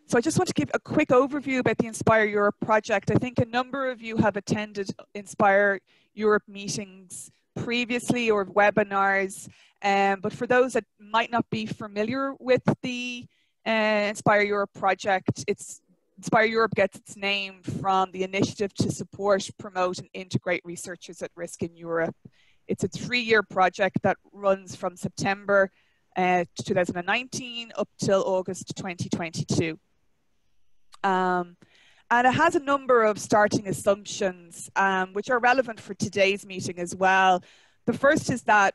So I just want to give a quick overview about the Inspire Europe project. I think a number of you have attended Inspire Europe meetings previously or webinars, but for those that might not be familiar with the Inspire Europe project, Inspire Europe gets its name from the initiative to support, promote and integrate researchers at risk in Europe. It's a 3-year project that runs from September 2019 up till August 2022. And it has a number of starting assumptions which are relevant for today's meeting as well. The first is that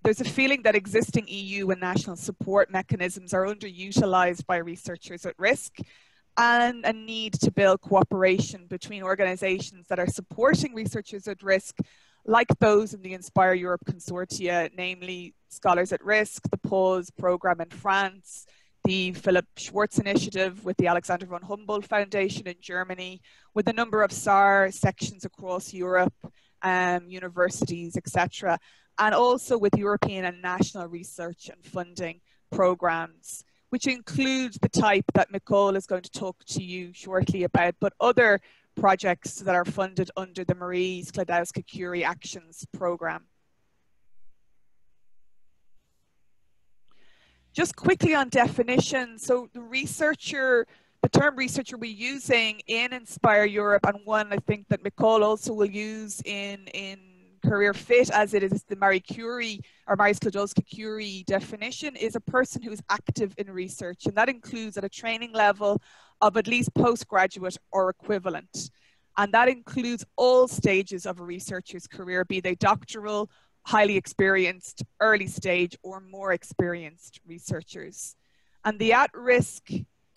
there's a feeling that existing EU and national support mechanisms are underutilized by researchers at risk, and a need to build cooperation between organizations that are supporting researchers at risk, like those in the Inspire Europe consortia, namely Scholars at Risk, the PAUSE program in France, the Philip Schwartz initiative with the Alexander von Humboldt Foundation in Germany, with a number of SAR sections across Europe, universities, etc., and also with European and national research and funding programs, which include the type that Nicole is going to talk to you shortly about, but other projects that are funded under the Marie Sklodowska-Curie Actions program. Just quickly on definition, so the term researcher we're using in Inspire Europe, and one I think that Nicole also will use in Career Fit, as it is the Marie Curie or Marie Sklodowska-Curie definition, is a person who is active in research, and that includes at a training level of at least postgraduate or equivalent. And that includes all stages of a researcher's career, be they doctoral, highly experienced, early stage, or more experienced researchers. And the at-risk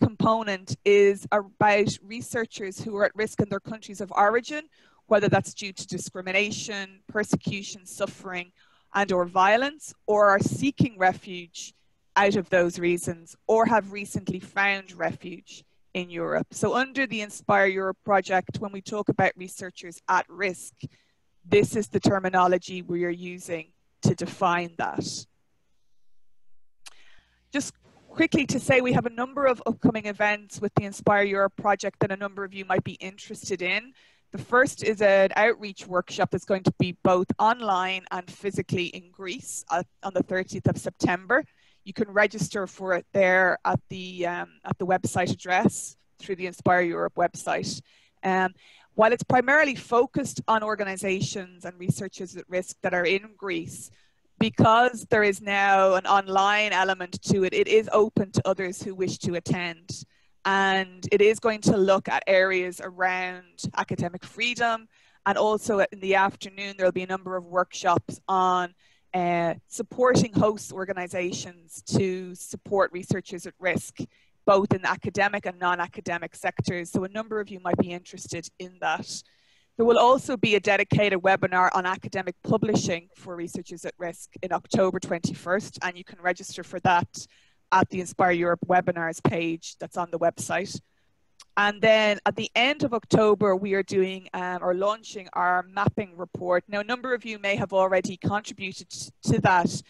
component is about researchers who are at risk in their countries of origin, whether that's due to discrimination, persecution, suffering, and or violence, or are seeking refuge out of those reasons, or have recently found refuge in Europe. So under the Inspire Europe project, when we talk about researchers at risk, this is the terminology we are using to define that. Just quickly to say, we have a number of upcoming events with the Inspire Europe project that a number of you might be interested in. The first is an outreach workshop that's going to be both online and physically in Greece on the 30th of September. You can register for it there at the website address through the Inspire Europe website. While it's primarily focused on organizations and researchers at risk that are in Greece, because there is now an online element to it, it is open to others who wish to attend. And it is going to look at areas around academic freedom, and also in the afternoon there'll be a number of workshops on supporting host organizations to support researchers at risk, both in academic and non-academic sectors. So a number of you might be interested in that. There will also be a dedicated webinar on academic publishing for researchers at risk in October 21st, and you can register for that at the Inspire Europe webinars page that's on the website. And then at the end of October, we are doing or launching our mapping report. Now, a number of you may have already contributed to that.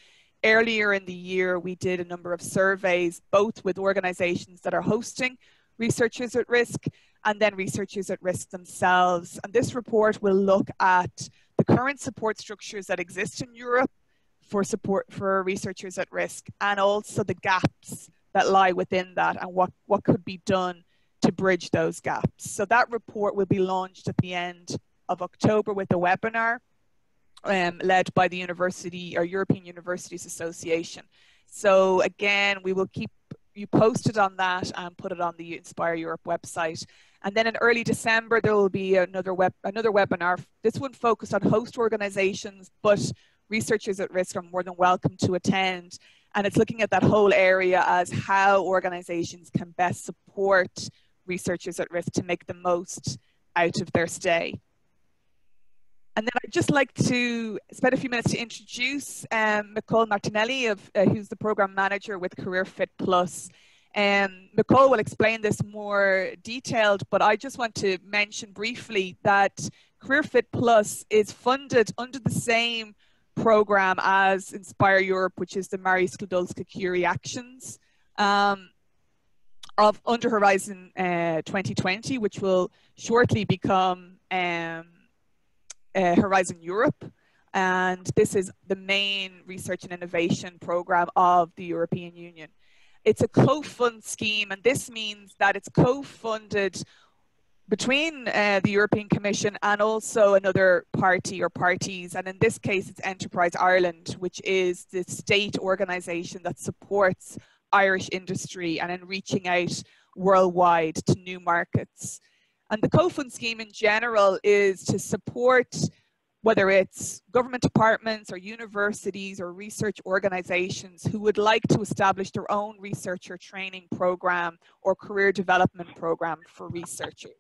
Earlier in the year, we did a number of surveys, both with organizations that are hosting researchers at risk and then researchers at risk themselves. And this report will look at the current support structures that exist in Europe for support for researchers at risk, and also the gaps that lie within that and what could be done to bridge those gaps. So that report will be launched at the end of October with a webinar led by the University or European Universities Association. So again, we will keep you posted on that and put it on the Inspire Europe website. And then in early December, there will be another webinar. This one focused on host organizations, but researchers at risk are more than welcome to attend. And it's looking at that whole area as how organizations can best support researchers at risk to make the most out of their stay. And then I'd just like to spend a few minutes to introduce Nicole Martinelli, who's the program manager with Career Fit Plus. Nicole will explain this more detailed, but I just want to mention briefly that Career Fit Plus is funded under the same program as Inspire Europe, which is the Marie Sklodowska-Curie Actions. of Under Horizon 2020, which will shortly become Horizon Europe. And this is the main research and innovation program of the European Union. It's a co-fund scheme, and this means that it's co-funded between the European Commission and also another party or parties. And in this case, it's Enterprise Ireland, which is the state organisation that supports Irish industry and in reaching out worldwide to new markets. And the co-fund scheme in general is to support whether it's government departments or universities or research organizations who would like to establish their own researcher training program or career development program for researchers.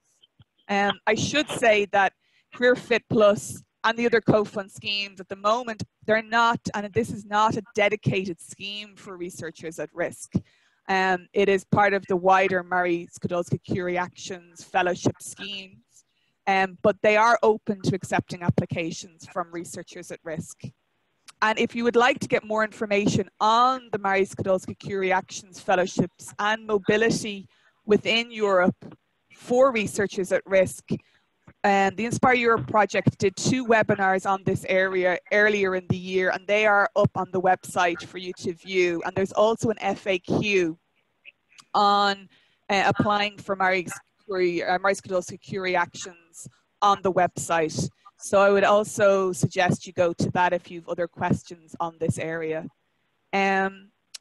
I should say that Career Fit Plus and the other co-fund schemes at the moment, they're not, and this is not a dedicated scheme for researchers at risk. It is part of the wider Mary Skłodowska-Curie Actions fellowship schemes, but they are open to accepting applications from researchers at risk. And if you would like to get more information on the Mary Skłodowska-Curie Actions fellowships and mobility within Europe for researchers at risk, the Inspireurope project did 2 webinars on this area earlier in the year, and they are up on the website for you to view. And there's also an FAQ on applying for Mary Skłodowska-Curie Actions on the website. So I would also suggest you go to that if you have other questions on this area.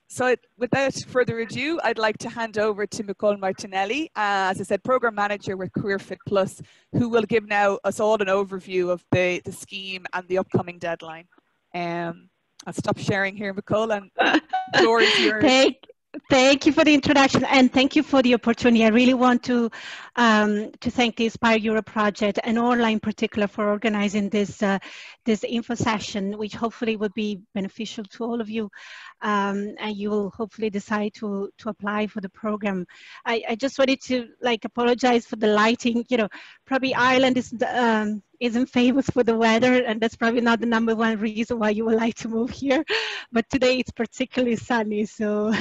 So without further ado, I'd like to hand over to Nicole Martinelli, as I said, Program Manager with Career Fit Plus, who will give now us all an overview of the scheme and the upcoming deadline. I'll stop sharing here, Nicole, and the floor is yours. Thank you for the introduction, and thank you for the opportunity. I really want to thank the Inspireurope project and Orla in particular for organizing this this info session, which hopefully will be beneficial to all of you, and you will hopefully decide to apply for the program. I just wanted to apologize for the lighting. You know, probably Ireland isn't famous for the weather, and that's probably not the #1 reason why you would like to move here. But today it's particularly sunny, so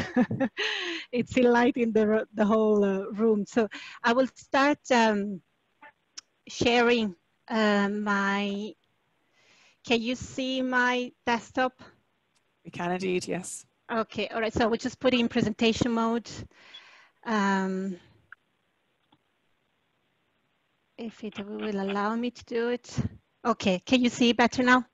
it's enlightening the whole room. So I will start sharing my. Can you see my desktop? We can indeed, yes. Okay, all right. So we'll just put it in presentation mode. If it will allow me to do it. Okay, can you see better now?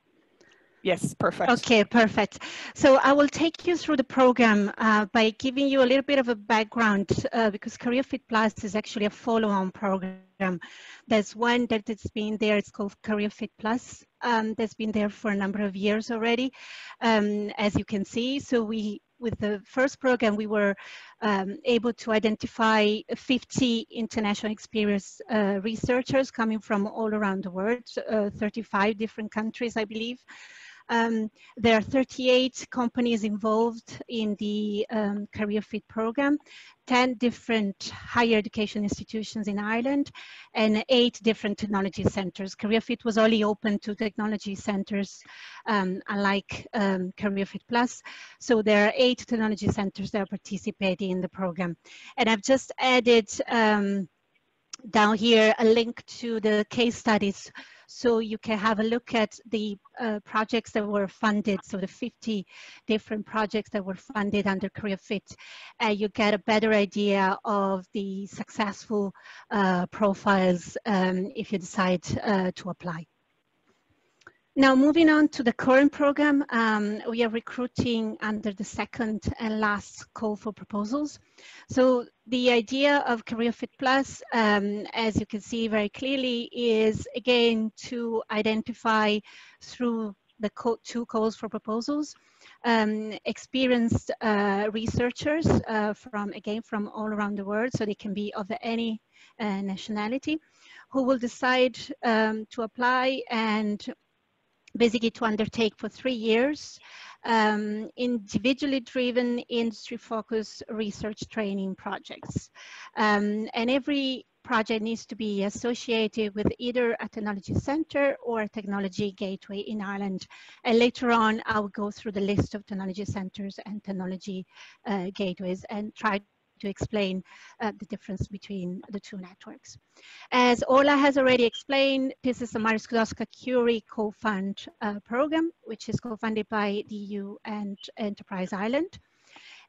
Yes, perfect. Okay, perfect. So I will take you through the program by giving you a little bit of a background because Career Fit Plus is actually a follow-on program. There's one that has been there, it's called Career Fit Plus. That's been there for a number of years already, as you can see. So with the first program, we were able to identify 50 international experienced researchers coming from all around the world, 35 different countries, I believe. There are 38 companies involved in the Career Fit program, 10 different higher education institutions in Ireland, and 8 different technology centers. Career Fit was only open to technology centers, unlike Career Fit Plus. So there are 8 technology centers that are participating in the program. And I've just added down here a link to the case studies, so you can have a look at the projects that were funded, so the 50 different projects that were funded under Career Fit, and you get a better idea of the successful profiles if you decide to apply. Now, moving on to the current program, we are recruiting under the second and last call for proposals. So the idea of Career Fit Plus, as you can see very clearly, is again to identify through the 2 calls for proposals, experienced researchers from all around the world, so they can be of any nationality, who will decide to apply and basically to undertake for 3 years individually driven industry-focused research training projects. And every project needs to be associated with either a technology center or a technology gateway in Ireland. And later on, I'll go through the list of technology centers and technology gateways and try to explain the difference between the two networks. As Ola has already explained, this is a Marie Skłodowska-Curie co-fund program, which is co-funded by the EU and Enterprise Ireland.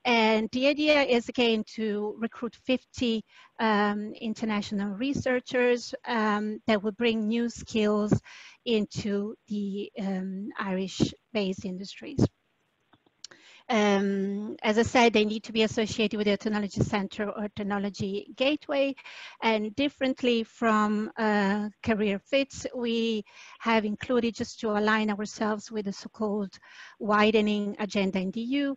And the idea is, again, to recruit 50 international researchers that will bring new skills into the Irish-based industries. As I said, they need to be associated with a technology center or technology gateway. And differently from career fits, we have included, just to align ourselves with the so-called widening agenda in the EU,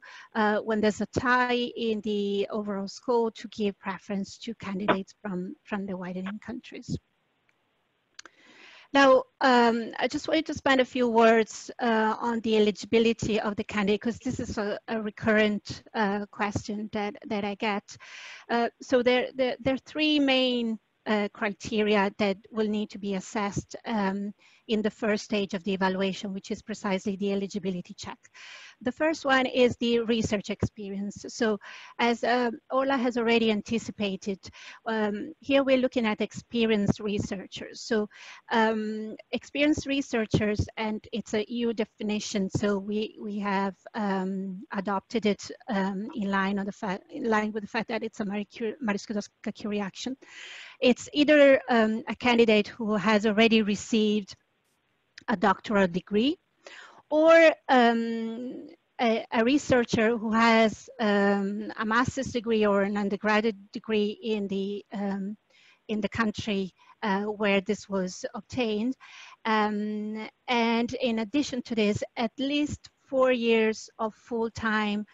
when there's a tie in the overall score, to give preference to candidates from the widening countries. Now, I just wanted to spend a few words on the eligibility of the candidate, because this is a recurrent question that I get. So there are three main criteria that will need to be assessed in the first stage of the evaluation, which is precisely the eligibility check. The first one is the research experience. So as Ola has already anticipated, here we're looking at experienced researchers. So experienced researchers, and it's a EU definition, so we have adopted it in line with the fact that it's a Marie Skłodowska-Curie action. It's either a candidate who has already received a doctoral degree, or a researcher who has a master's degree or an undergraduate degree in the country where this was obtained. And in addition to this, at least 4 years of full-time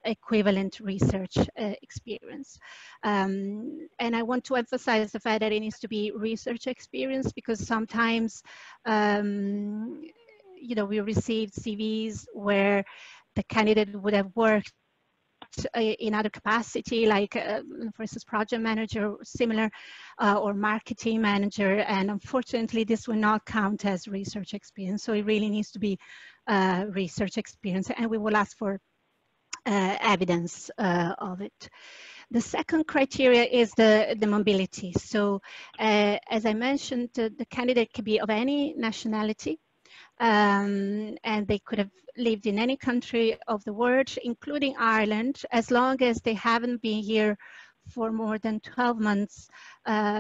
equivalent research experience. And I want to emphasize the fact that it needs to be research experience, because sometimes you know, we received CVs where the candidate would have worked in other capacity, like for instance, project manager or similar, or marketing manager, and unfortunately this will not count as research experience. So it really needs to be research experience, and we will ask for evidence of it. The second criteria is the mobility. So as I mentioned, the candidate can be of any nationality, and they could have lived in any country of the world, including Ireland, as long as they haven't been here for more than 12 months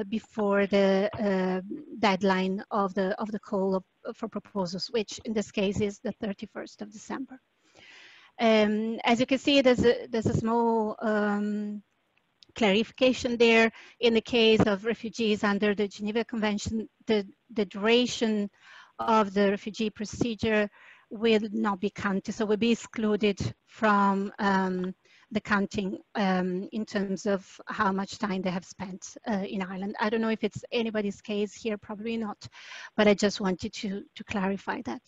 before the deadline of the call for proposals, which in this case is the 31st of December. As you can see, there's a small clarification there. In the case of refugees under the Geneva Convention, the duration of the refugee procedure will not be counted, so will be excluded from the counting in terms of how much time they have spent in Ireland. I don't know if it's anybody's case here, probably not, but I just wanted to clarify that.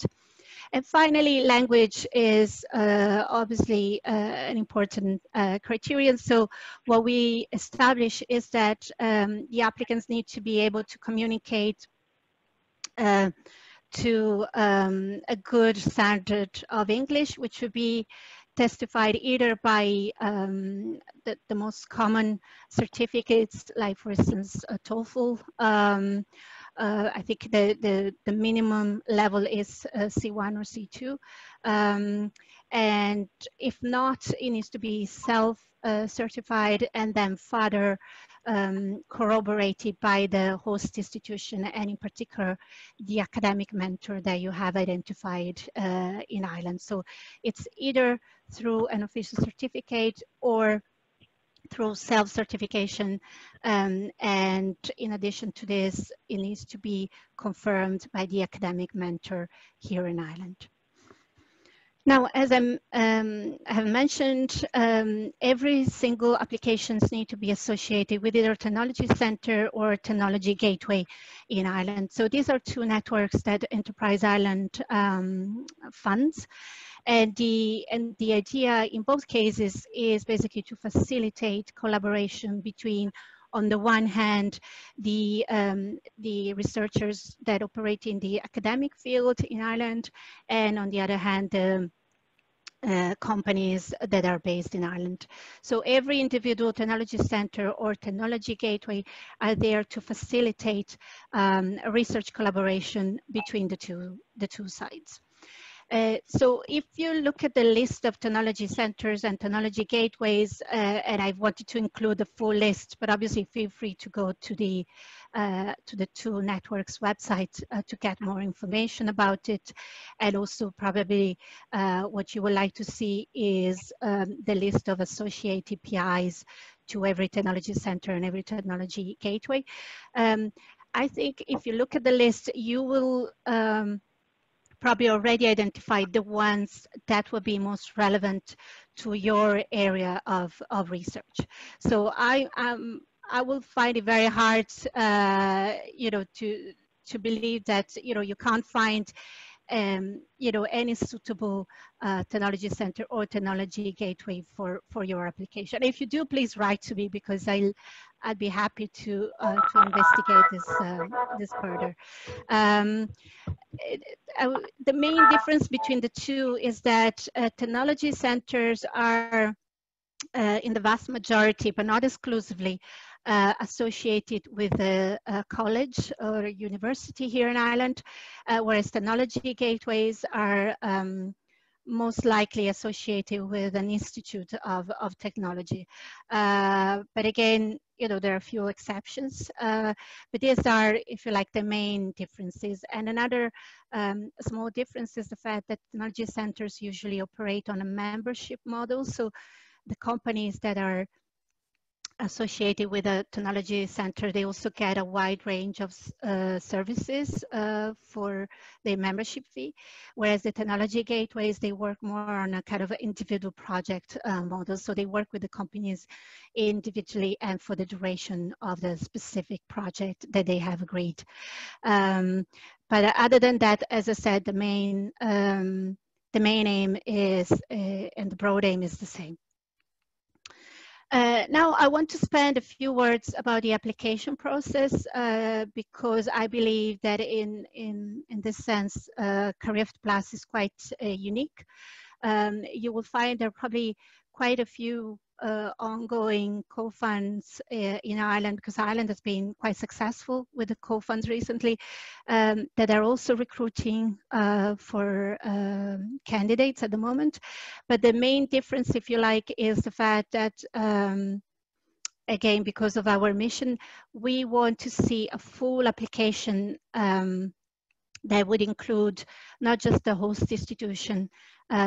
And finally, language is obviously an important criterion. So what we establish is that the applicants need to be able to communicate to a good standard of English, which would be testified either by the most common certificates, like for instance, a TOEFL. I think the minimum level is C1 or C2. And if not, it needs to be self-certified and then further corroborated by the host institution, and in particular, the academic mentor that you have identified in Ireland. So it's either through an official certificate or through self-certification, and in addition to this, it needs to be confirmed by the academic mentor here in Ireland. Now, as I have mentioned, every single applications need to be associated with either a technology center or a technology gateway in Ireland. So these are two networks that Enterprise Ireland funds. And the idea in both cases is basically to facilitate collaboration between, on the one hand, the researchers that operate in the academic field in Ireland, and on the other hand, companies that are based in Ireland. So every individual technology center or technology gateway are there to facilitate research collaboration between the two sides. So if you look at the list of technology centers and technology gateways, and I wanted to include the full list, but obviously feel free to go to the two networks website to get more information about it. And also probably what you would like to see is the list of associated APIs to every technology center and every technology gateway. I think if you look at the list, you will probably already identified the ones that will be most relevant to your area of research. So I will find it very hard, you know, to believe that, you know, you can't find you know, any suitable technology center or technology gateway for your application. If you do, please write to me, because I'd be happy to investigate this further. The main difference between the two is that technology centers are in the vast majority, but not exclusively, associated with a college or a university here in Ireland, whereas technology gateways are most likely associated with an institute of technology. But again, you know, there are a few exceptions, but these are, if you like, the main differences. And another small difference is the fact that technology centers usually operate on a membership model. So the companies that are associated with a technology center, they also get a wide range of services for their membership fee, whereas the technology gateways, they work more on a kind of individual project model. So they work with the companies individually and for the duration of the specific project that they have agreed. But other than that, as I said, the main aim is, and the broad aim is the same. Now I want to spend a few words about the application process because I believe that in this sense, CareerFit Plus is quite unique. You will find there are probably quite a few ongoing co-funds in Ireland, because Ireland has been quite successful with the co-funds recently, that are also recruiting for candidates at the moment. But the main difference, if you like, is the fact that again, because of our mission, we want to see a full application that would include not just the host institution,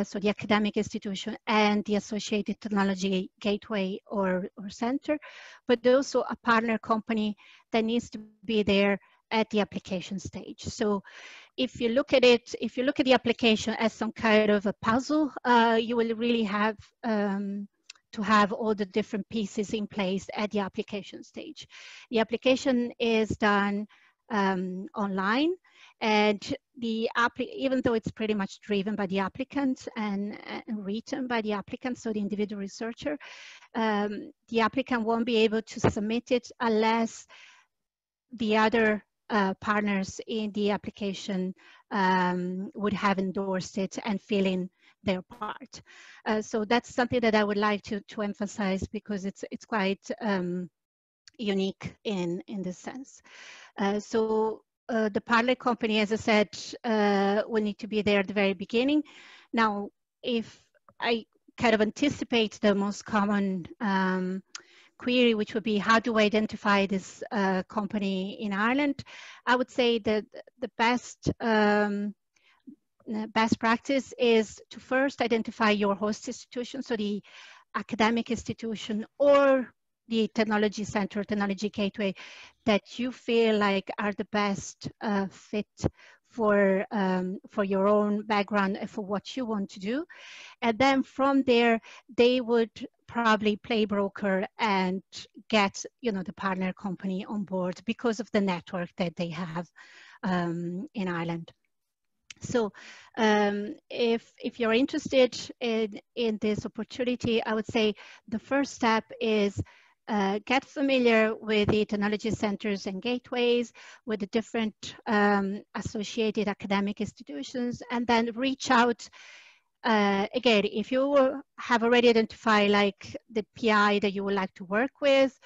so the academic institution and the associated technology gateway or center, but also a partner company that needs to be there at the application stage. So if you look at it, if you look at the application as some kind of a puzzle, you will really have to have all the different pieces in place at the application stage. The application is done online, and even though it's pretty much driven by the applicant and written by the applicant, so the individual researcher, the applicant won't be able to submit it unless the other partners in the application would have endorsed it and fill in their part. So that's something that I would like to emphasize, because it's quite unique in this sense. So the partner company, as I said, will need to be there at the very beginning. Now, if I kind of anticipate the most common query, which would be, how do I identify this company in Ireland? I would say that the best practice is to first identify your host institution, so the academic institution or the technology center, technology gateway that you feel like are the best fit for your own background and for what you want to do. And then from there, they would probably play broker and get, you know, the partner company on board because of the network that they have in Ireland. So if you're interested in this opportunity, I would say the first step is get familiar with the technology centers and gateways, with the different associated academic institutions, and then reach out Again, if you have already identified like the PI that you would like to work with,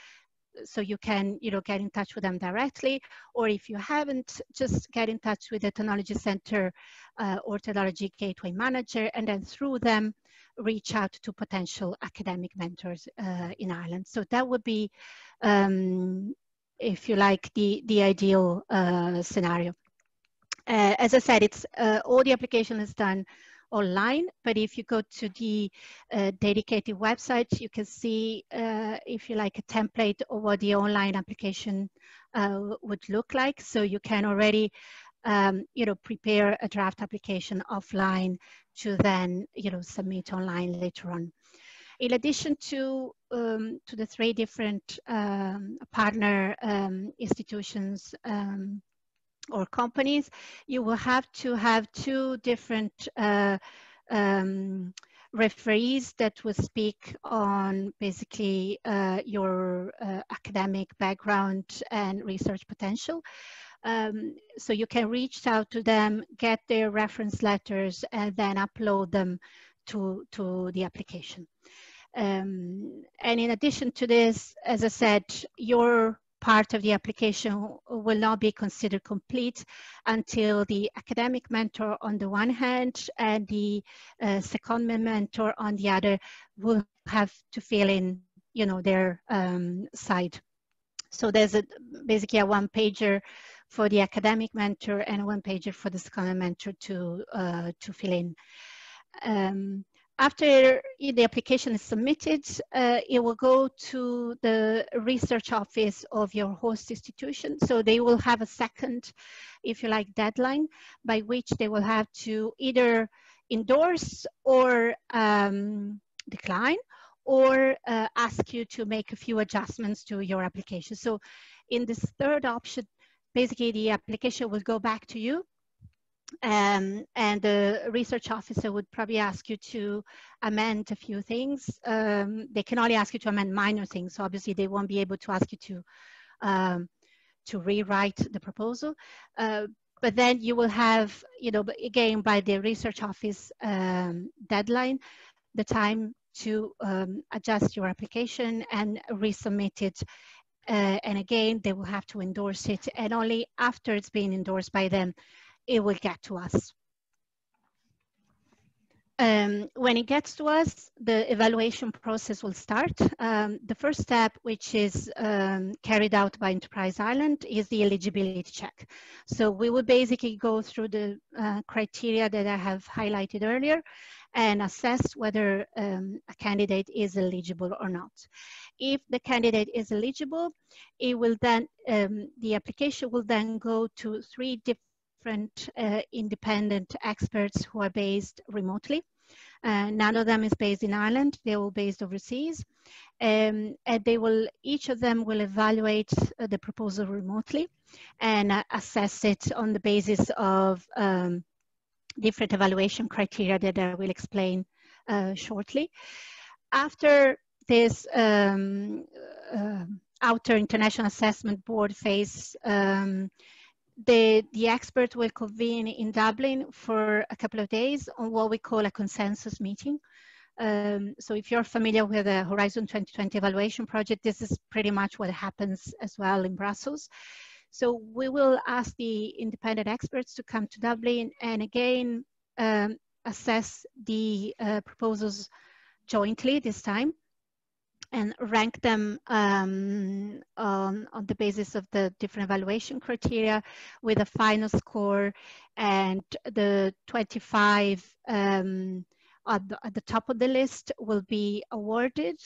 so you can, get in touch with them directly, or if you haven't, just get in touch with the Technology Center or Technology Gateway Manager, and then through them, reach out to potential academic mentors in Ireland. So that would be, if you like, the ideal scenario. As I said, it's all the application is done online, but if you go to the dedicated website, you can see, if you like, a template of what the online application would look like. So you can already, prepare a draft application offline to then, submit online later on. In addition to the 3 different partner institutions or companies, you will have to have 2 different referees that will speak on basically your academic background and research potential. So you can reach out to them, get their reference letters, and then upload them to the application. And in addition to this, as I said, your part of the application will not be considered complete until the academic mentor on the one hand and the secondment mentor on the other will have to fill in, their side. So there's basically a 1-pager for the academic mentor and a 1-pager for the secondment mentor to fill in. After the application is submitted, it will go to the research office of your host institution. So they will have a second, if you like, deadline by which they will have to either endorse or decline, or ask you to make a few adjustments to your application. So in this third option, basically the application will go back to you. And the research officer would probably ask you to amend a few things. They can only ask you to amend minor things, so obviously they won't be able to ask you to rewrite the proposal. But then you will have, again, by the research office deadline, the time to adjust your application and resubmit it. And again, they will have to endorse it, and only after it's been endorsed by them, it will get to us. When it gets to us, the evaluation process will start. The first step, which is carried out by Enterprise Ireland, is the eligibility check. So we will basically go through the criteria that I have highlighted earlier and assess whether a candidate is eligible or not. If the candidate is eligible, it will then, the application will then go to 3 different independent experts who are based remotely. None of them is based in Ireland, they're all based overseas. And they will, each of them will evaluate the proposal remotely and assess it on the basis of different evaluation criteria that I will explain shortly. After this outer international assessment board phase, the expert will convene in Dublin for a couple of days on what we call a consensus meeting. So if you're familiar with the Horizon 2020 evaluation project, this is pretty much what happens as well in Brussels. So we will ask the independent experts to come to Dublin and again assess the proposals jointly this time, and rank them on the basis of the different evaluation criteria with a final score, and the 25 at the top of the list will be awarded,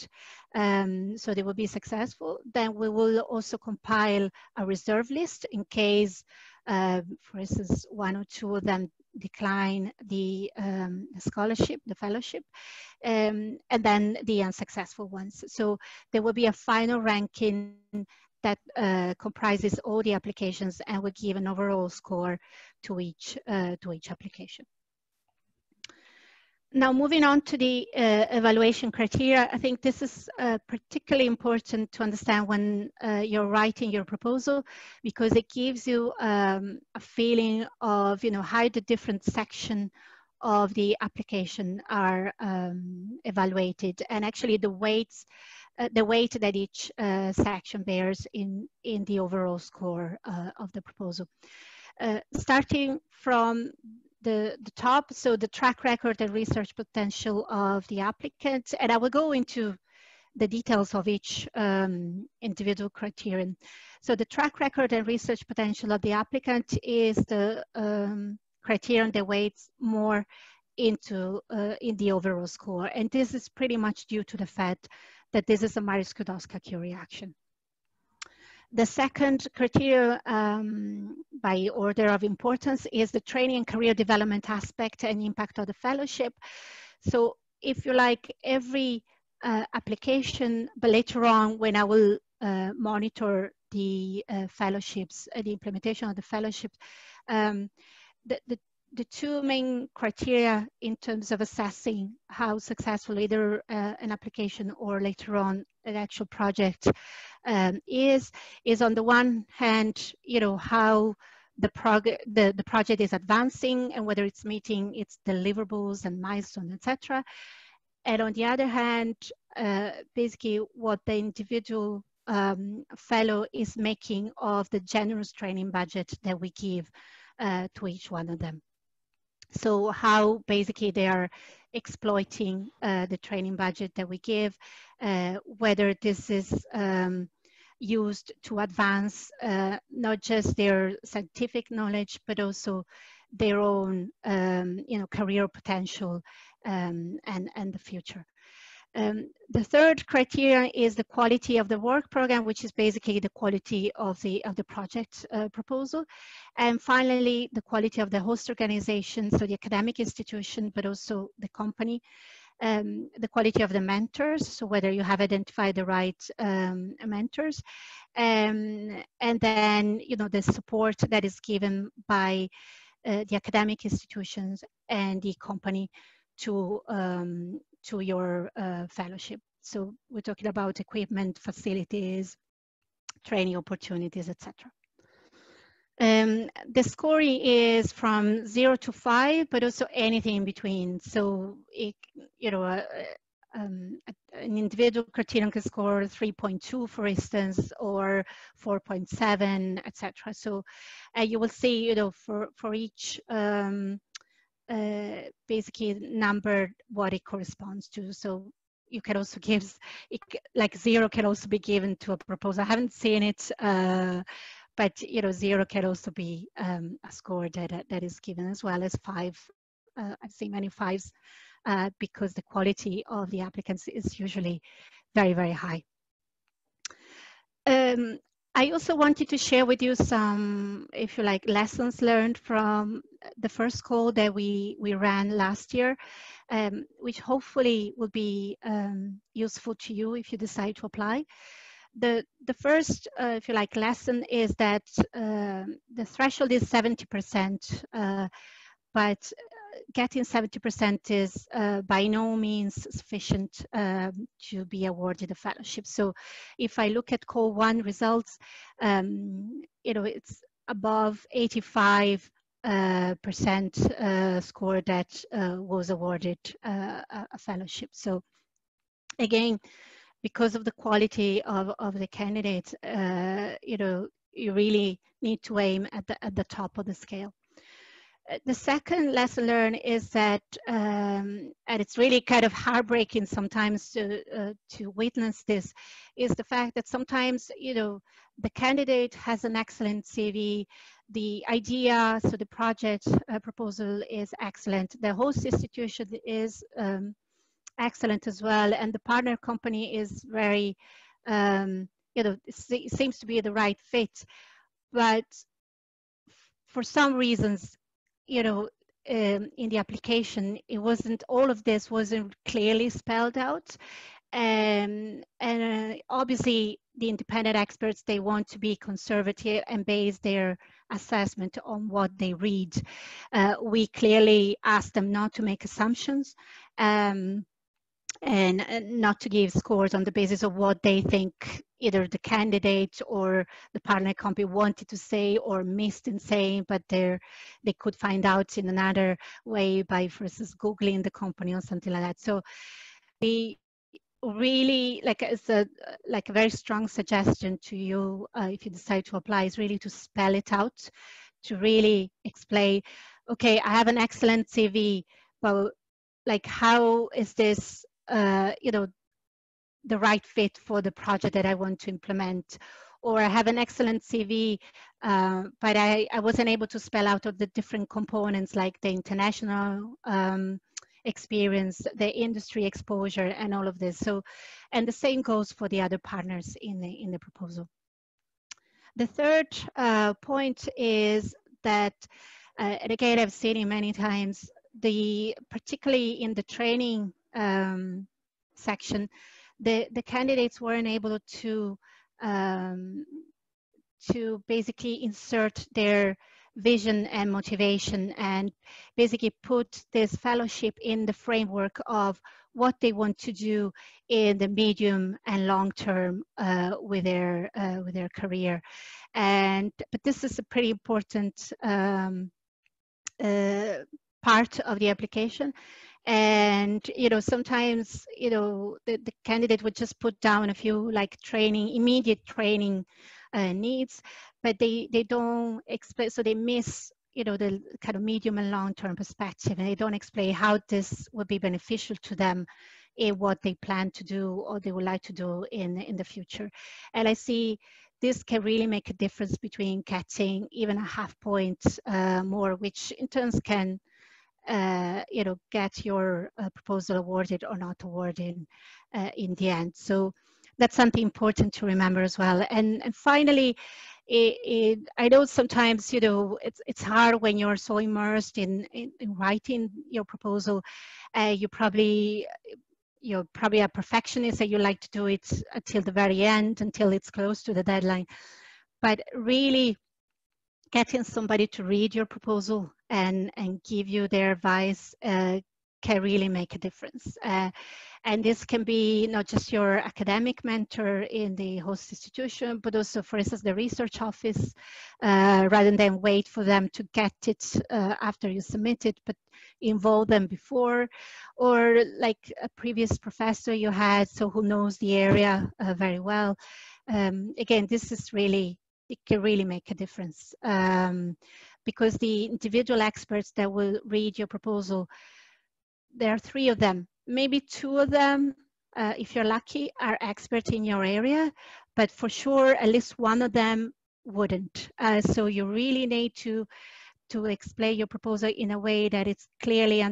so they will be successful. Then we will also compile a reserve list in case, for instance, 1 or 2 of them decline the scholarship, the fellowship, and then the unsuccessful ones. So there will be a final ranking that comprises all the applications and will give an overall score to each application. Now, moving on to the evaluation criteria, I think this is particularly important to understand when you're writing your proposal, because it gives you a feeling of, how the different section of the application are evaluated, and actually the weight that each section bears in the overall score of the proposal. Starting from the top, so the track record and research potential of the applicant, and I will go into the details of each individual criterion. So the track record and research potential of the applicant is the criterion that weighs more into in the overall score, and this is pretty much due to the fact that this is a Myers-Skłodowska reaction. The second criteria by order of importance is the training and career development aspect and impact of the fellowship. So if you like, every application, but later on when I will monitor the fellowships, the implementation of the fellowship, the two main criteria in terms of assessing how successful either an application or later on an actual project is on the one hand, you know, how the project is advancing and whether it's meeting its deliverables and milestones, etc. And on the other hand, basically what the individual fellow is making of the generous training budget that we give to each one of them. So how basically they are exploiting the training budget that we give, whether this is used to advance not just their scientific knowledge, but also their own you know, career potential and the future. The third criteria is the quality of the work program, which is basically the quality of the project proposal. And finally, the quality of the host organization, so the academic institution, but also the company. The quality of the mentors, so whether you have identified the right mentors. And then, you know, the support that is given by the academic institutions and the company to your fellowship. So we're talking about equipment, facilities, training opportunities, etc. The scoring is from 0 to 5, but also anything in between. So, it, you know, an individual criterion can score 3.2, for instance, or 4.7, etc. So you will see, you know, for each basically number what it corresponds to. So you can also give, like 0 can also be given to a proposal. I haven't seen it, but you know, 0 can also be a score that is given, as well as 5. I've seen many 5s because the quality of the applicants is usually very, very high. I also wanted to share with you some, if you like, lessons learned from the first call that we ran last year, which hopefully will be useful to you if you decide to apply. The first, if you like, lesson is that the threshold is 70%, but getting 70% is by no means sufficient to be awarded a fellowship. So if I look at call 1 results, you know, it's above 85% score that was awarded a fellowship. So again, because of the quality of the candidates, you know, you really need to aim at the top of the scale. The second lesson learned is that, and it's really kind of heartbreaking sometimes to witness this, is the fact that sometimes, you know, the candidate has an excellent CV, the idea, so the project proposal is excellent, the host institution is excellent as well, and the partner company is very, you know, it seems to be the right fit, but for some reasons, you know, in the application, it wasn't, all of this wasn't clearly spelled out. And obviously the independent experts, they want to be conservative and base their assessment on what they read. We clearly asked them not to make assumptions and not to give scores on the basis of what they think either the candidate or the partner company wanted to say or missed in saying, but they could find out in another way by, for instance, Googling the company or something like that. So we really, like, as a very strong suggestion to you, if you decide to apply, is really to spell it out, to really explain, okay, I have an excellent CV, but like, how is this, you know, the right fit for the project that I want to implement? Or I have an excellent CV, but I wasn't able to spell out all the different components, like the international experience, the industry exposure, and all of this. So, and the same goes for the other partners in the proposal. The third point is that, and again, I've seen it many times, particularly in the training section, the candidates weren't able to basically insert their vision and motivation, and basically put this fellowship in the framework of what they want to do in the medium and long term with their career. But this is a pretty important part of the application. And, you know, sometimes, you know, the candidate would just put down a few, like, immediate training needs, but they don't explain, so they miss, you know, the kind of medium and long-term perspective, and they don't explain how this would be beneficial to them in what they plan to do or they would like to do in the future. And I see this can really make a difference between getting even a half point more, which in turn can you know, get your proposal awarded or not awarded in the end. So that's something important to remember as well. And finally, I know sometimes, you know, it's hard when you're so immersed in writing your proposal. You're probably a perfectionist, and you like to do it until the very end, until it's close to the deadline. But really, getting somebody to read your proposal and give you their advice can really make a difference. And this can be not just your academic mentor in the host institution, but also, for instance, the research office, rather than wait for them to get it after you submit it, but involve them before, or like a previous professor you had, so who knows the area very well. Again, this is really, it can really make a difference, because the individual experts that will read your proposal, there are 3 of them, maybe 2 of them, if you're lucky, are experts in your area, but for sure at least 1 of them wouldn't. So you really need to explain your proposal in a way that it's clearly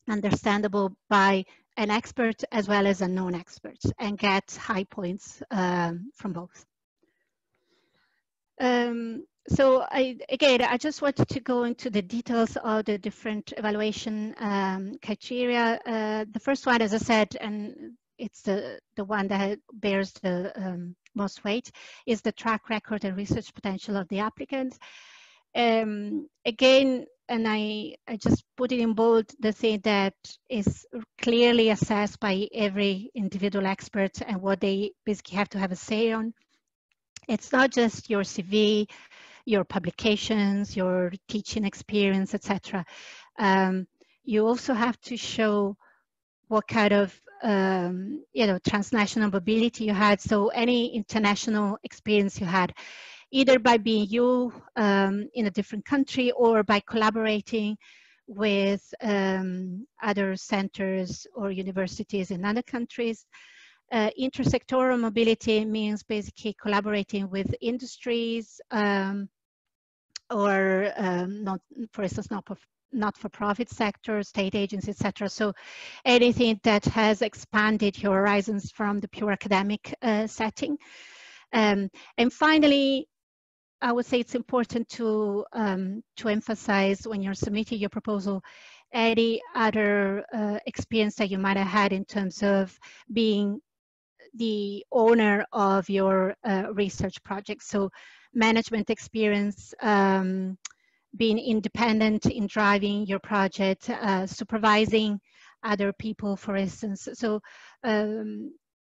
understandable by an expert as well as a non-expert, and get high points from both. So I just wanted to go into the details of the different evaluation criteria. The first one, as I said, and it's the one that bears the most weight, is the track record and research potential of the applicant. Again, and I just put it in bold, the thing that is clearly assessed by every individual expert and what they basically have to have a say on. It's not just your CV, your publications, your teaching experience, etc. You also have to show what kind of you know, transnational mobility you had. So any international experience you had, either by being you in a different country or by collaborating with other centers or universities in other countries. Intersectoral mobility means basically collaborating with industries or not, for instance, not-for-profit sector, state agencies, etc. So anything that has expanded your horizons from the pure academic setting. And finally, I would say it's important to emphasize when you're submitting your proposal any other experience that you might have had in terms of being the owner of your research project. So management experience, being independent in driving your project, supervising other people, for instance. So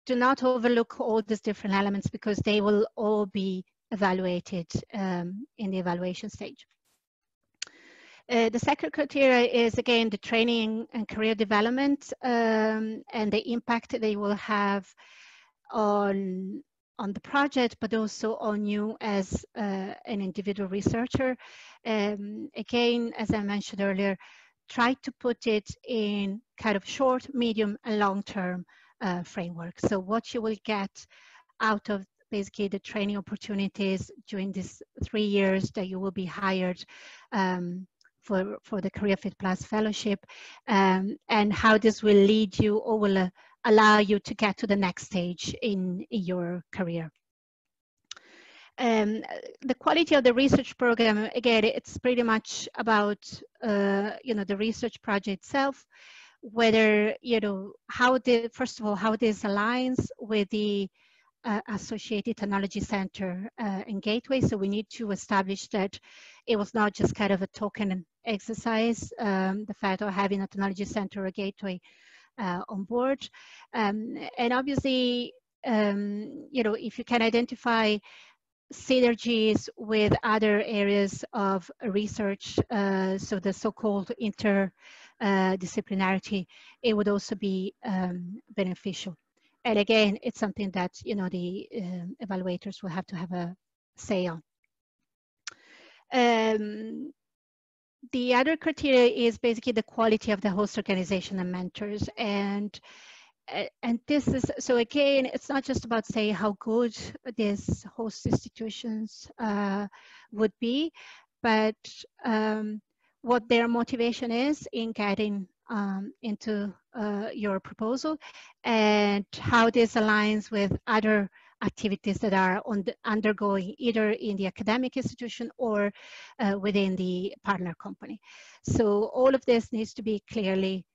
do not overlook all these different elements because they will all be evaluated in the evaluation stage. The second criteria is, again, the training and career development and the impact they will have on the project, but also on you as an individual researcher. Again, as I mentioned earlier, try to put it in kind of short, medium, and long-term framework. So what you will get out of basically the training opportunities during these 3 years that you will be hired for the Career Fit Plus Fellowship, and how this will lead you or will allow you to get to the next stage in your career. The quality of the research program, again, it's pretty much about the research project itself, whether first of all how this aligns with the associated technology center and gateway. So we need to establish that it was not just kind of a token exercise, the fact of having a technology center or a gateway on board. And obviously, if you can identify synergies with other areas of research, so the so-called interdisciplinarity, it would also be beneficial. And again, it's something that the evaluators will have to have a say on. The other criteria is basically the quality of the host organization and mentors. And this is, so again, it's not just about saying how good these host institutions would be, but what their motivation is in getting into your proposal, and how this aligns with other activities that are undergoing either in the academic institution or within the partner company. So all of this needs to be clearly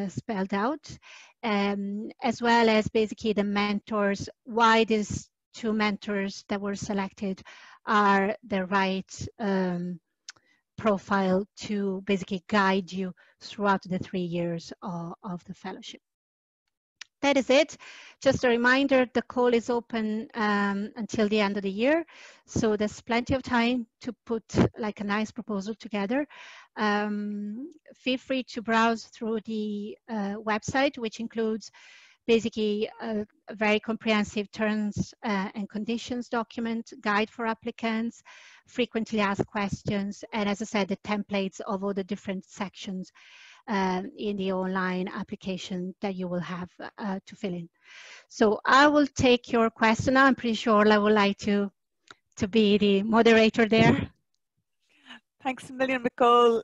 spelled out, as well as basically the mentors, why these 2 mentors that were selected are the right profile to basically guide you throughout the 3 years of the fellowship. That is it. Just a reminder, the call is open until the end of the year. So there's plenty of time to put like a nice proposal together. Feel free to browse through the website, which includes basically a very comprehensive terms and conditions document, guide for applicants, frequently asked questions, and as I said, the templates of all the different sections in the online application that you will have to fill in. So I will take your question now. I'm pretty sure I would like to be the moderator there. Thanks a million, Nicole.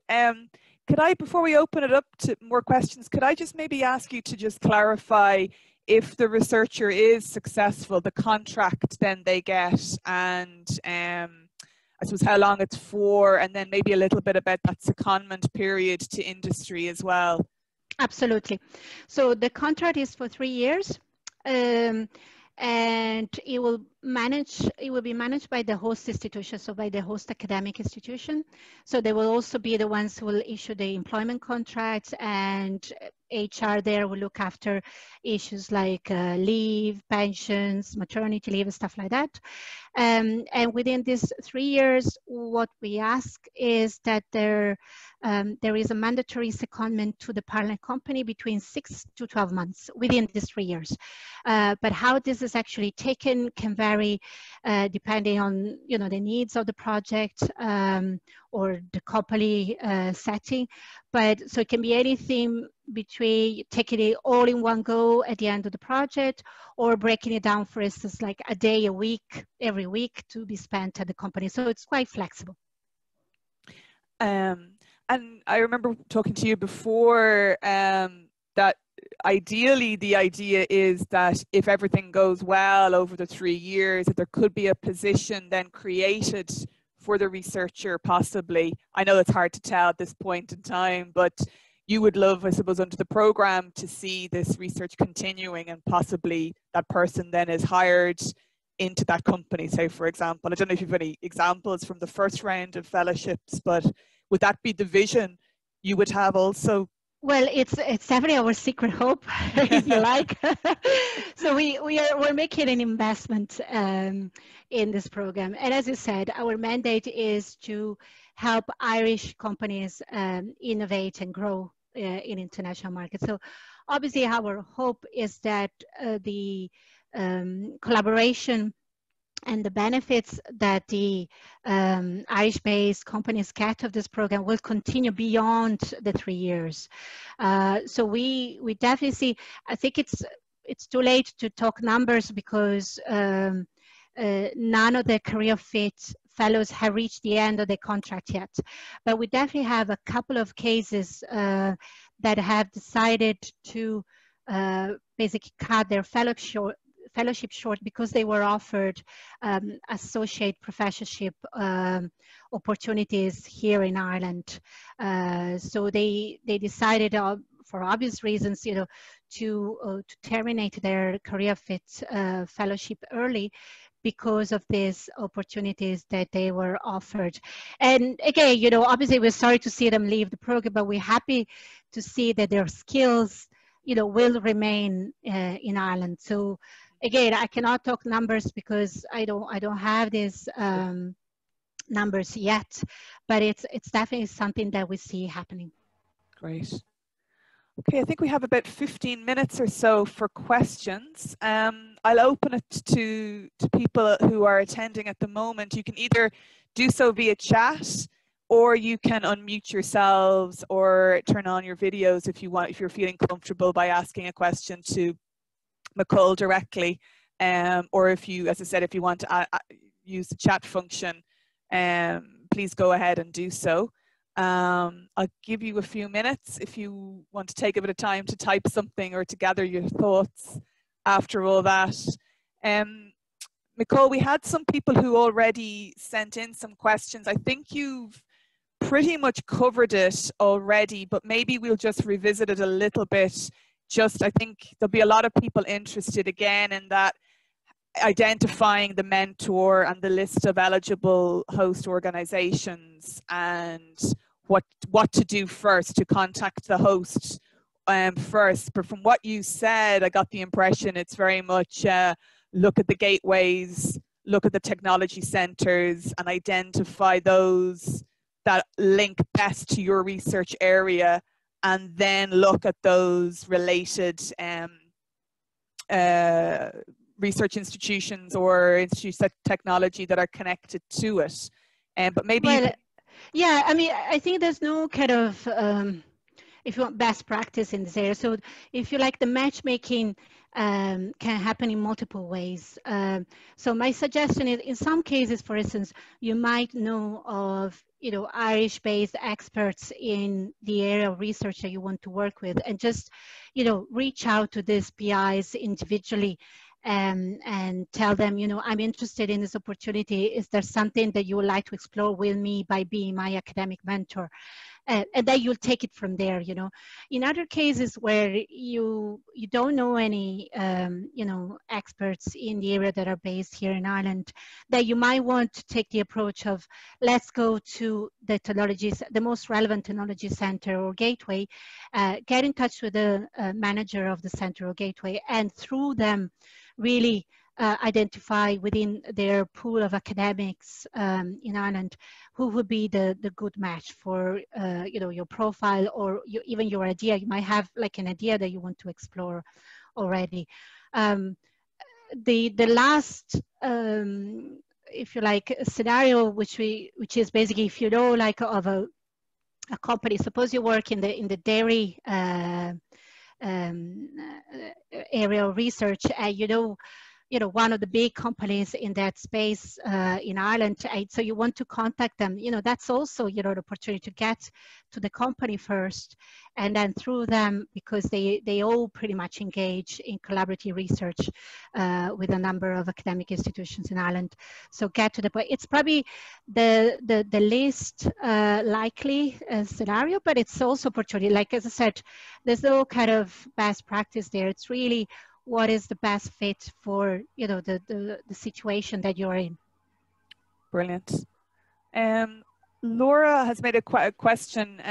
Could I, before we open it up to more questions, could I just maybe ask you to just clarify, if the researcher is successful, the contract then they get, and I suppose how long it's for, and then maybe a little bit about that secondment period to industry as well? Absolutely. So the contract is for 3 years, and it will be managed by the host institution, so by the host academic institution. So they will also be the ones who will issue the employment contracts, and HR there will look after issues like leave, pensions, maternity leave, and stuff like that. And within these 3 years, what we ask is that there is a mandatory secondment to the partner company between 6 to 12 months within these 3 years. But how this is actually taken can vary depending on the needs of the project or the company setting. But so it can be anything between taking it all in one go at the end of the project, or breaking it down, for instance, like a day a week, every week, to be spent at the company. So it's quite flexible. And I remember talking to you before that ideally the idea is that if everything goes well over the 3 years, that there could be a position then created for the researcher, possibly. I know it's hard to tell at this point in time, but you would love, I suppose, under the program to see this research continuing, and possibly that person then is hired into that company, say, for example. I don't know if you have any examples from the first round of fellowships, but would that be the vision you would have also? Well, it's definitely our secret hope, if you like. So we're making an investment in this program, and as you said, our mandate is to help Irish companies innovate and grow in international markets. So obviously, our hope is that the collaboration and the benefits that the Irish-based companies get of this program will continue beyond the 3 years. So we definitely see, I think it's too late to talk numbers because none of the career fit fellows have reached the end of the contract yet. But we definitely have a couple of cases that have decided to basically cut their fellowship short because they were offered associate professorship opportunities here in Ireland. So they decided for obvious reasons, to terminate their career fit fellowship early because of these opportunities that they were offered. And again, obviously we're sorry to see them leave the program, but we're happy to see that their skills, will remain in Ireland. So again, I cannot talk numbers because I don't have these numbers yet, but it's definitely something that we see happening. Great. Okay, I think we have about 15 minutes or so for questions. I'll open it to people who are attending at the moment. You can either do so via chat, or you can unmute yourselves or turn on your videos if you want, if you're feeling comfortable by asking a question to Nicole directly, or if you, as I said, if you want to use the chat function, please go ahead and do so. I'll give you a few minutes if you want to take a bit of time to type something or to gather your thoughts after all that. Nicole, we had some people who already sent in some questions. I think you've pretty much covered it already, but maybe we'll just revisit it a little bit. I think there'll be a lot of people interested again in that, identifying the mentor and the list of eligible host organizations and what to do first, to contact the host first. But from what you said, I got the impression it's very much look at the gateways, look at the technology centers, and identify those that link best to your research area, and then look at those related research institutions or institutes of technology that are connected to it. But maybe yeah, I mean, I think there's no kind of if you want best practice in this area. So if you like, the matchmaking can happen in multiple ways. So my suggestion is, in some cases, for instance, you might know of Irish-based experts in the area of research that you want to work with, and just reach out to these PIs individually and tell them, I'm interested in this opportunity. Is there something that you would like to explore with me by being my academic mentor? And then you'll take it from there. In other cases where you don't know any experts in the area that are based here in Ireland, that you might want to take the approach of, let's go to the most relevant technology center or gateway, get in touch with the manager of the center or gateway, and through them really identify within their pool of academics in Ireland who would be the good match for your profile, or even your idea. You might have like an idea that you want to explore already. The last if you like scenario, which is basically, if you know, like, of a company, suppose you work in the dairy area of research, one of the big companies in that space in Ireland, so you want to contact them, that's also, the opportunity to get to the company first, and then through them, because they all pretty much engage in collaborative research with a number of academic institutions in Ireland. So get to the point. It's probably the least likely scenario, but it's also opportunity. Like, as I said, there's no kind of best practice there. It's really what is the best fit for the situation that you're in. Brilliant. Laura has made a question.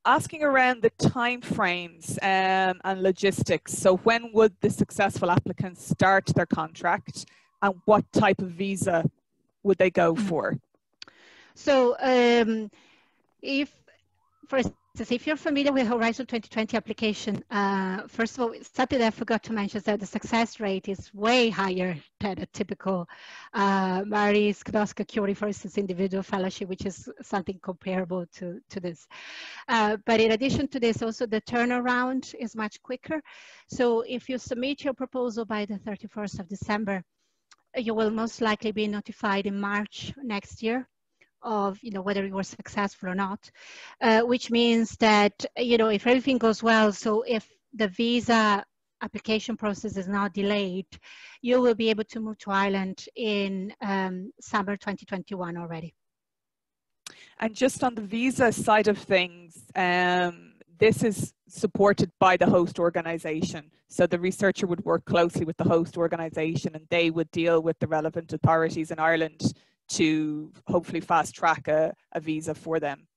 asking around the timeframes and logistics. So when would the successful applicants start their contract, and what type of visa would they go for? So if, for instance, if you're familiar with Horizon 2020 application, first of all, something I forgot to mention is that the success rate is way higher than a typical Marie Skłodowska-Curie, for instance, individual fellowship, which is something comparable to this. But in addition to this, also the turnaround is much quicker. So if you submit your proposal by the 31st of December, you will most likely be notified in March next year of whether you were successful or not, which means that if everything goes well, so if the visa application process is not delayed, you will be able to move to Ireland in summer 2021 already. And just on the visa side of things, this is supported by the host organization. So the researcher would work closely with the host organization, and they would deal with the relevant authorities in Ireland to hopefully fast track a visa for them.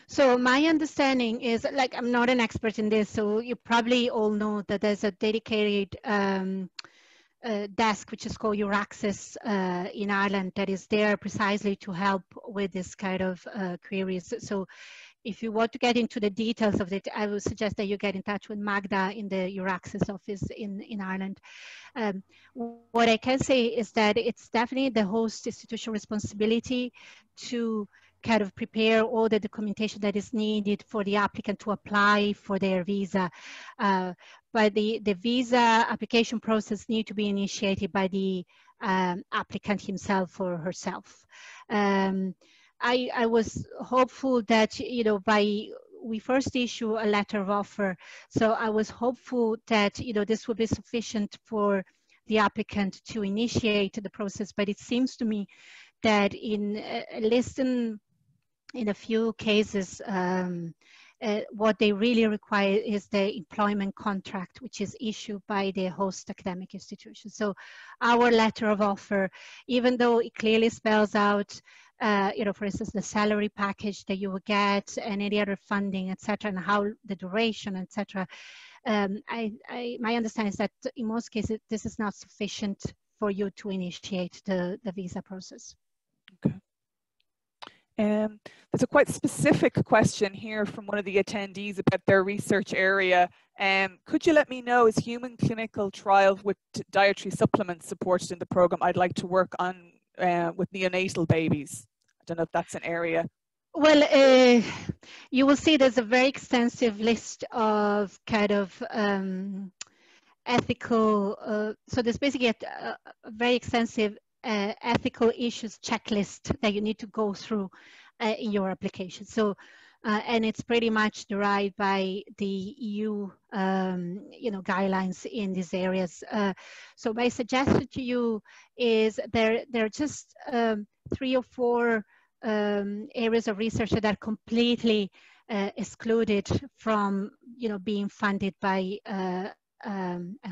So my understanding is, like, I'm not an expert in this, so you probably all know that there's a dedicated desk which is called Euraccess in Ireland that is there precisely to help with this kind of queries. So if you want to get into the details of it, I would suggest that you get in touch with Magda in the Euraccess office in Ireland. What I can say is that it's definitely the host institution responsibility to kind of prepare all the documentation that is needed for the applicant to apply for their visa. But the visa application process needs to be initiated by the applicant himself or herself. I was hopeful that, we first issue a letter of offer. So I was hopeful that, this would be sufficient for the applicant to initiate the process. But it seems to me that at least in a few cases, what they really require is the employment contract, which is issued by the host academic institution. So our letter of offer, even though it clearly spells out for instance, the salary package that you will get and any other funding, etc., and how the duration, etc. My understanding is that in most cases, this is not sufficient for you to initiate the visa process. Okay. There's a quite specific question here from one of the attendees about their research area. Could you let me know, is human clinical trials with dietary supplements supported in the program? I'd like to work on with neonatal babies. I don't know if that's an area. Well, you will see there's a very extensive list of kind of ethical, so there's basically a very extensive ethical issues checklist that you need to go through in your application. So, and it's pretty much derived by the EU, guidelines in these areas. So my suggestion to you is there are just 3 or 4 areas of research that are completely excluded from, being funded by a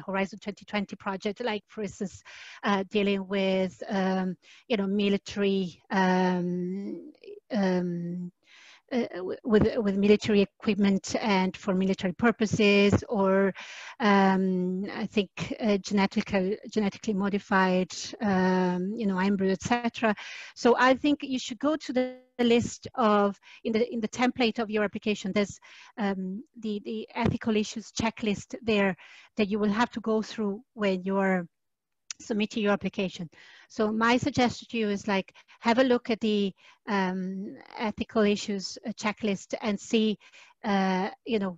Horizon 2020 project, like, for instance, dealing with, military, with military equipment and for military purposes, or I think genetically modified, embryo, etc. So I think you should go to the list of in the template of your application. There's the ethical issues checklist there that you will have to go through when you're submitting your application. So my suggestion to you is, like, have a look at the ethical issues checklist and see,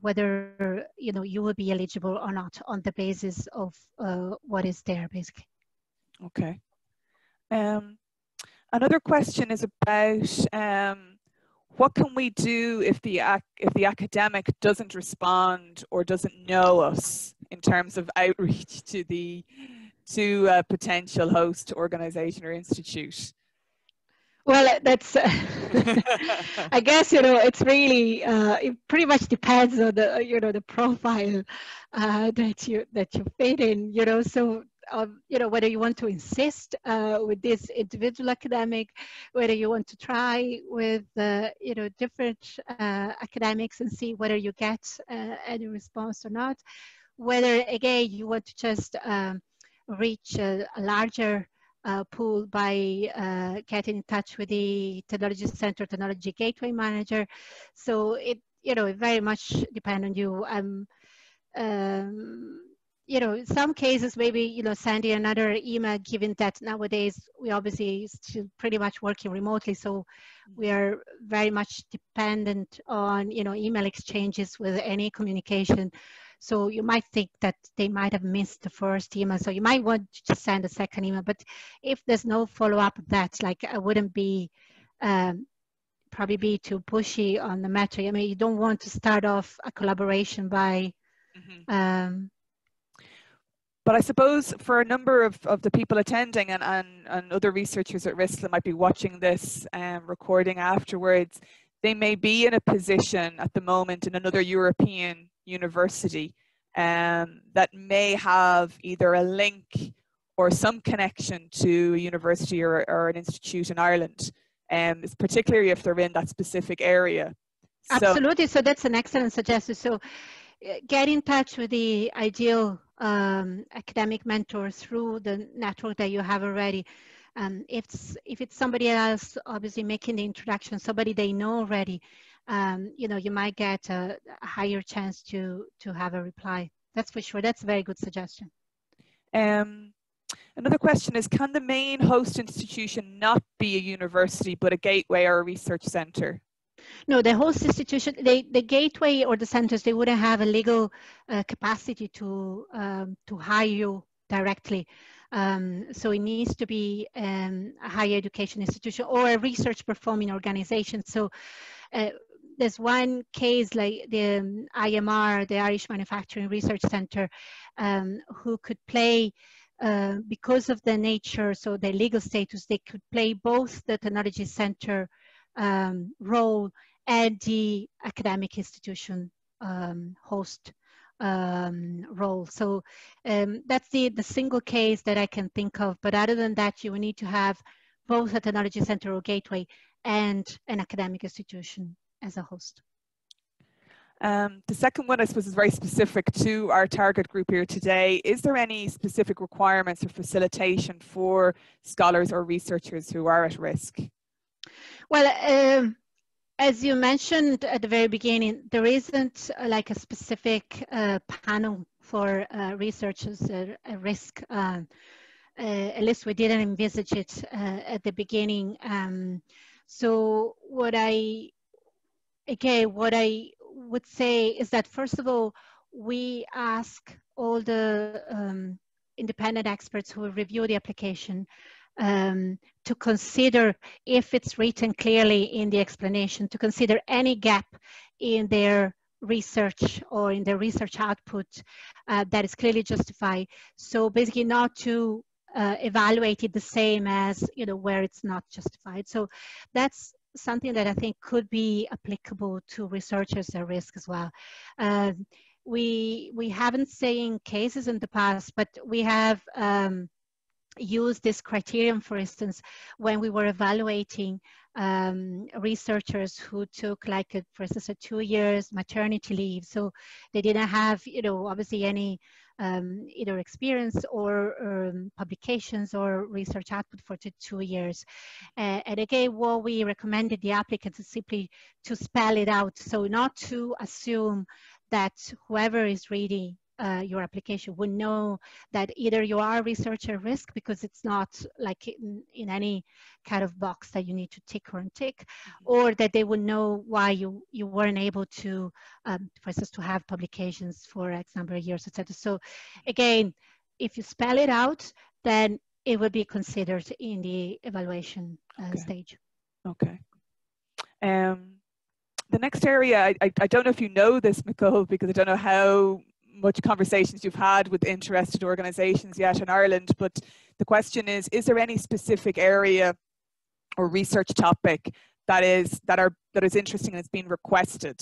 whether, you will be eligible or not on the basis of what is there, basically. Okay. Another question is about what can we do if the academic doesn't respond or doesn't know us in terms of outreach to a potential host organization or institute? Well, that's, I guess, it's really, it pretty much depends on the, the profile that you fit in, so you know, whether you want to insist with this individual academic, whether you want to try with, you know, different academics and see whether you get any response or not, whether, again, you want to just reach a larger pool by getting in touch with the Technology Center, Technology Gateway Manager. So it, you know, it very much depends on you. You know, in some cases, maybe, you know, sending another email, given that nowadays we obviously still pretty much working remotely. So we are very much dependent on, you know, email exchanges with any communication. So you might think that they might have missed the first email. So you might want to just send a second email. But if there's no follow-up of that, like, I wouldn't be, probably be too pushy on the matter. I mean, you don't want to start off a collaboration by, but I suppose for a number of the people attending and other researchers at risk that might be watching this recording afterwards, they may be in a position at the moment in another European university that may have either a link or some connection to a university or an institute in Ireland, particularly if they're in that specific area. Absolutely. So that's an excellent suggestion. So get in touch with the ideal academic mentor through the network that you have already. If it's somebody else, obviously making the introduction, somebody they know already, you know, you might get a higher chance to have a reply. That's for sure. That's a very good suggestion. Another question is, can the main host institution not be a university, but a gateway or a research center? No, the host institution, the gateway or the centers, they wouldn't have a legal capacity to hire you directly. So it needs to be a higher education institution or a research performing organization. So there's one case like the IMR, the Irish Manufacturing Research Centre, who could play, because of the nature, so the legal status, they could play both the technology center role and the academic institution host role. So that's the single case that I can think of. But other than that, you will need to have both a technology center or gateway and an academic institution as a host. The second one, I suppose, is very specific to our target group here today. Is there any specific requirements or facilitation for scholars or researchers who are at risk? Well, as you mentioned at the very beginning, there isn't like a specific panel for researchers at risk. At least we didn't envisage it at the beginning. So what I would say is that, first of all, we ask all the independent experts who review the application to consider, if it's written clearly in the explanation, to consider any gap in their research or in their research output that is clearly justified. So basically not to evaluate it the same as, you know, where it's not justified. So that's something that I think could be applicable to researchers at risk as well. We haven't seen cases in the past, but we have use this criterion, for instance, when we were evaluating researchers who took, like, for instance, a 2 years maternity leave. So they didn't have, you know, obviously any either experience or publications or research output for 2 years. And again, what we recommended the applicants is simply to spell it out. So not to assume that whoever is reading your application would know that either you are a researcher at risk, because it's not like in any kind of box that you need to tick or untick, or that they would know why you weren't able to, for instance, to have publications for X number of years, etc. So again, if you spell it out, then it will be considered in the evaluation stage. Okay. The next area, I don't know if you know this, Nicole, because I don't know how much conversations you've had with interested organizations yet in Ireland, but the question is there any specific area or research topic that is interesting and it's been requested?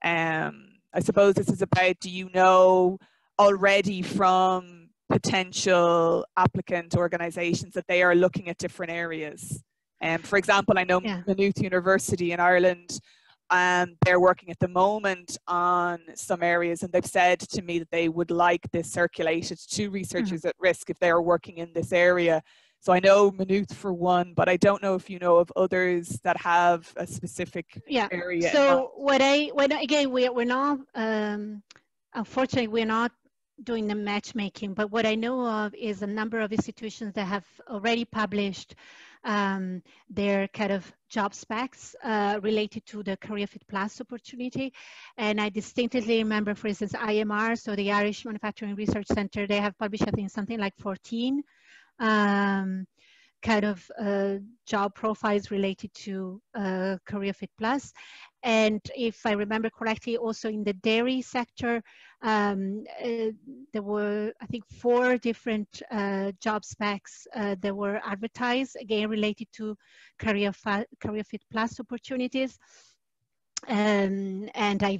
I suppose this is about, do you know already from potential applicant organizations that they are looking at different areas. For example, I know Maynooth University in Ireland, they're working at the moment on some areas, and they've said to me that they would like this circulated to researchers at risk if they are working in this area. So I know Maynooth for one, but I don't know if you know of others that have a specific area. So again, we're not, unfortunately, we're not doing the matchmaking, but what I know of is a number of institutions that have already published their kind of job specs related to the Career Fit Plus opportunity. And I distinctly remember, for instance, IMR, so the Irish Manufacturing Research Center, they have published, I think, something like 14 kind of job profiles related to Career Fit Plus. And if I remember correctly, also in the dairy sector, there were, I think, 4 different job specs that were advertised, again, related to Career Fit Plus opportunities. And I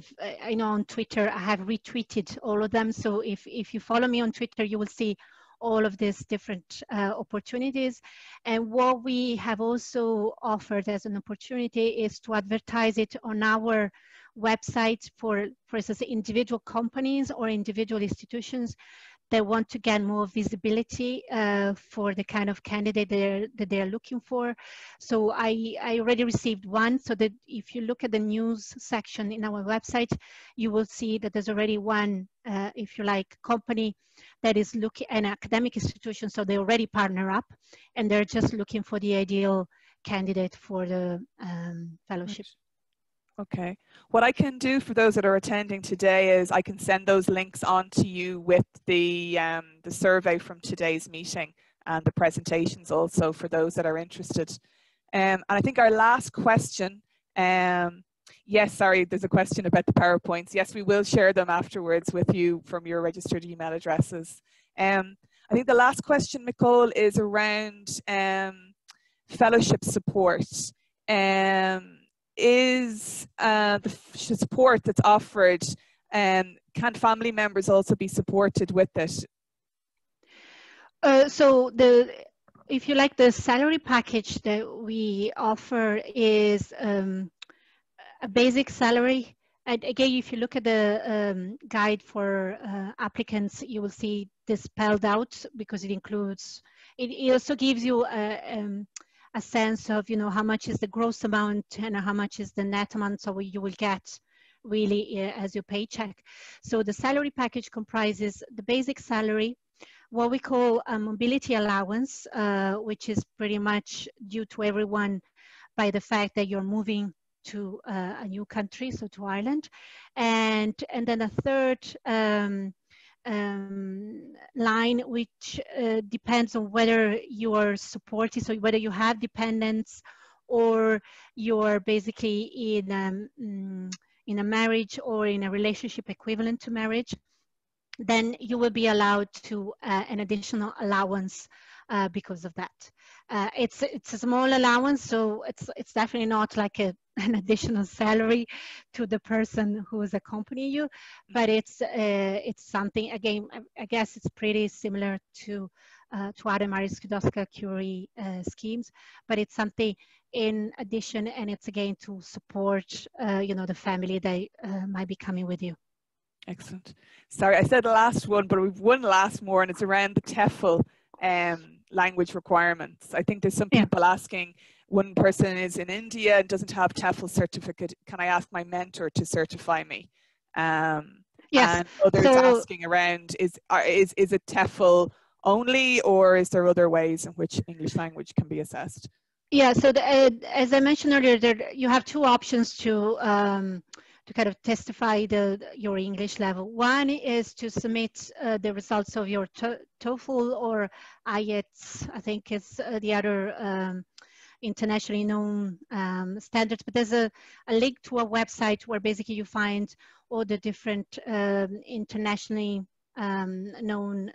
know on Twitter, I have retweeted all of them. So if you follow me on Twitter, you will see all of these different opportunities. And what we have also offered as an opportunity is to advertise it on our website for instance, individual companies or individual institutions that want to get more visibility for the kind of candidate that they're looking for. So I already received one, so that if you look at the news section in our website, you will see that there's already one, if you like, company that is looking, an academic institution, so they already partner up, and they're just looking for the ideal candidate for the fellowship. Okay. What I can do for those that are attending today is I can send those links on to you with the survey from today's meeting and the presentations also for those that are interested. And I think our last question, yes, sorry, there's a question about the PowerPoints. Yes, we will share them afterwards with you from your registered email addresses. I think the last question, Nicole, is around fellowship support. Is the support that's offered, can family members also be supported with it? So if you like, the salary package that we offer is a basic salary. And again, if you look at the guide for applicants, you will see this spelled out because it includes, it also gives you a sense of, you know, how much is the gross amount and how much is the net amount, so you will get really as your paycheck. So the salary package comprises the basic salary, what we call a mobility allowance, which is pretty much due to everyone by the fact that you're moving to a new country, so to Ireland. And then a third line, which depends on whether you are supported, so whether you have dependents or you're basically in a marriage or in a relationship equivalent to marriage, then you will be allowed to an additional allowance because of that. It's a small allowance, so it's definitely not like an additional salary to the person who is accompanying you, but it's something, again, I guess it's pretty similar to other Marie Skłodowska-Curie schemes, but it's something in addition, and it's again to support you know, the family that might be coming with you. Excellent. Sorry, I said the last one, but we've one last more, and it's around the TEFL language requirements. I think there's some people asking, one person is in India and doesn't have TEFL certificate, can I ask my mentor to certify me? Yes. And others asking around, is it TEFL only, or is there other ways in which English language can be assessed? Yeah, so as I mentioned earlier, you have 2 options to kind of testify your English level. One is to submit the results of your TOEFL or IELTS, I think is the other internationally known standards. But there's a link to a website where basically you find all the different internationally known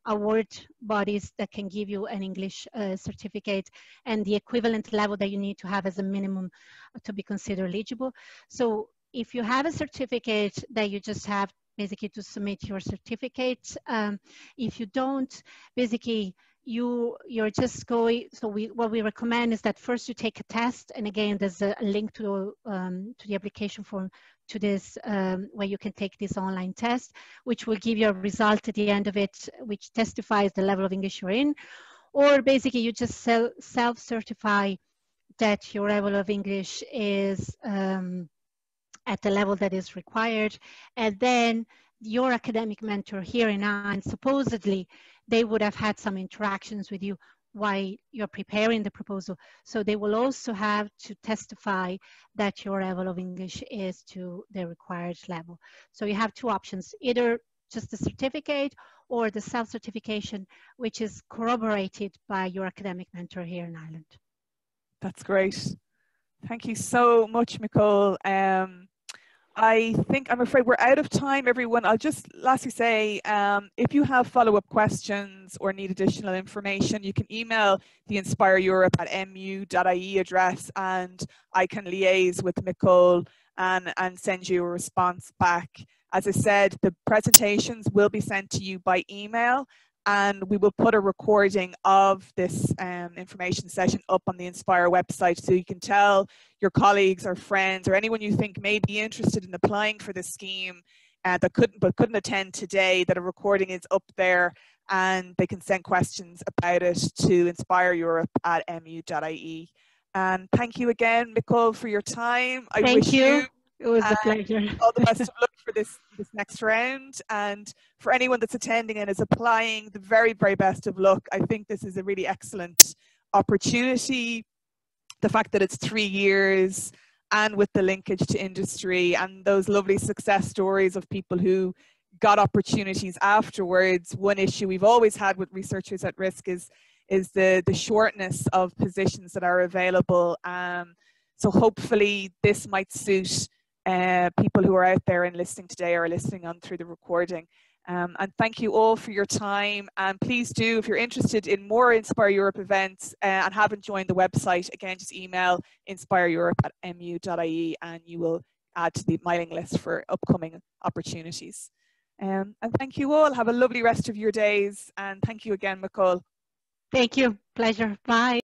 award bodies that can give you an English certificate and the equivalent level that you need to have as a minimum to be considered eligible. So if you have a certificate that you just have basically to submit your certificate. If you don't, basically you're just going, so what we recommend is that first you take a test, and again there's a link to the application form to this where you can take this online test, which will give you a result at the end of it which testifies the level of English you're in. Or basically you just self-certify that your level of English is at the level that is required, and then your academic mentor here in Ireland, supposedly they would have had some interactions with you while you're preparing the proposal, so they will also have to testify that your level of English is to the required level. So you have two options, either just the certificate or the self-certification, which is corroborated by your academic mentor here in Ireland. That's great. Thank you so much, Nicole. I'm afraid we're out of time, everyone. I'll just lastly say, if you have follow-up questions or need additional information, you can email the Inspireurope@mu.ie address, and I can liaise with Nicole and send you a response back. As I said, the presentations will be sent to you by email, and we will put a recording of this information session up on the Inspire website, so you can tell your colleagues or friends or anyone you think may be interested in applying for this scheme that couldn't attend today, that a recording is up there, and they can send questions about it to inspireurope@mu.ie. And thank you again, Nicole, for your time. I wish you it was a pleasure. all the best of luck for this next round, and for anyone that's attending and is applying, the very, very best of luck. I think this is a really excellent opportunity. The fact that it's 3 years, and with the linkage to industry and those lovely success stories of people who got opportunities afterwards. One issue we've always had with researchers at risk is the shortness of positions that are available. So hopefully this might suit people who are out there and listening today or listening on through the recording. And thank you all for your time. And please do, if you're interested in more Inspire Europe events and haven't joined the website, again, just email inspireurope@mu.ie and you will add to the mailing list for upcoming opportunities. And thank you all. Have a lovely rest of your days. And thank you again, Nicole. Thank you. Pleasure. Bye.